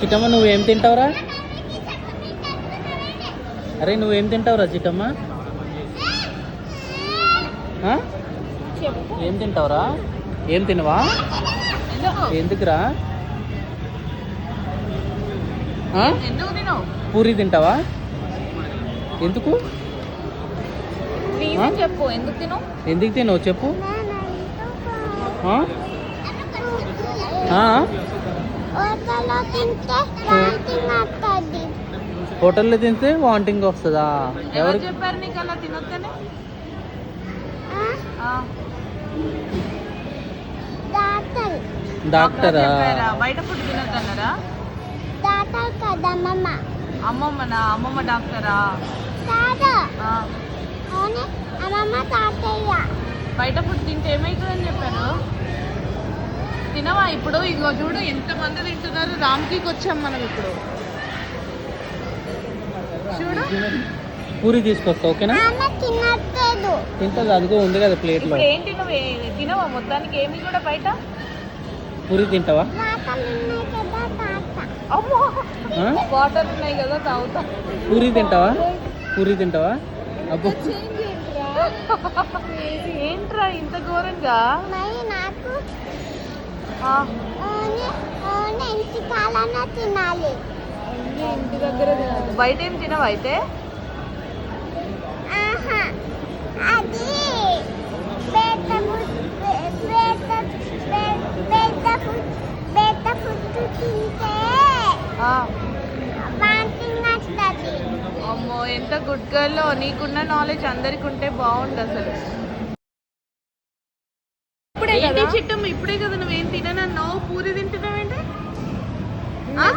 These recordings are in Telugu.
చిట్టమ్మ నువ్వేం తింటావురా? అరే నువ్వేం తింటావురా చిట్టమ్మ? ఏం తింటావురా? ఏం తినవా? ఎందుకురా? పూరి తింటావా? ఎందుకు చెప్పు. ఎందుకు తినవు చెప్పు. హోటల్లో తింటే వామిటింగ్ వస్తుందా? ఎవరు చెప్పారు నీకు అలా తినొద్దని? డాక్టరా? బయట ఫుడ్ తినొద్దన్నారా? అమ్మమ్మనా? అమ్మమ్మ డాక్టరా? బయట ఫుడ్ తింటే ఏమైతుందని చెప్పారు? తినవా ఇప్పుడు? ఇగో చూడు ఎంతమంది తింటున్నారు. రామ్కీకి వచ్చాం మనం ఇప్పుడు. చూడు పూరి తీసుకొస్తా ఓకేనా? తింటుంది అదిగో ఉంది కదా ప్లేట్లో. ఏం తినవా మొత్తానికి ఏమి కూడా బయట? పూరి తింటావా? అమ్మో వాటర్ ఉన్నాయి కదా తాగుతా. పూరి తింటావా? పూరి తింటావా? అబ్బో ఏంట్రా ఇంత ఘోరంగా? ఇంటి దగ్గర తినాలి. బయట ఏం తినవా అయితే? అమ్మో ఎంత గుడ్ గర్ల్. నీకున్న నాలెడ్జ్ అందరికి ఉంటే బాగుండు అసలు. ఏంటి చిట్టమ్మ ఇప్పుడే కదా నువ్వేం తిననన్నావు, పూరి తింటున్నావేంటి?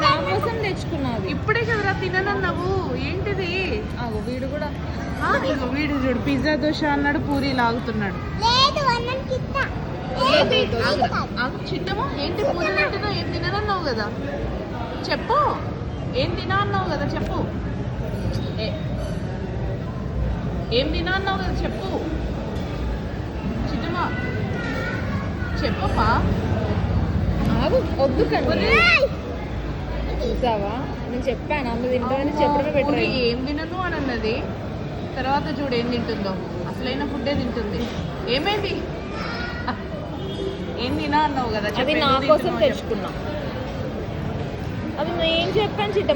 దానికోసం తెచ్చుకున్నావు. ఇప్పుడే కదరా తిననన్నావు. ఏంటిది? వీడు కూడా వీడు చూడు పిజ్జా దోశ అన్నాడు, పూరి లాగుతున్నాడు. చిట్టమ్మ ఏంటి పూరి తింటున్నావు? ఏం తిననన్నావు కదా చెప్పు. ఏం తినా అన్నావు కదా చెప్పు. ఏం తినా అన్నావు కదా చెప్పు. చిట్టమ్మ చెప్పమ్మా. వద్దు కండి. చూసావా నేను చెప్పాను అమ్మ తింటామని చెప్పడమే బెటర్. ఏం తినను అని అన్నది. తర్వాత చూడు ఏం తింటుందో. అసలైన ఫుడ్డే తింటుంది. ఏమైంది? ఏం తినా అన్నావు కదా. అది నా కోసం తెచ్చుకున్నా. అది నేను చెప్పాను చిట్టమ్మ.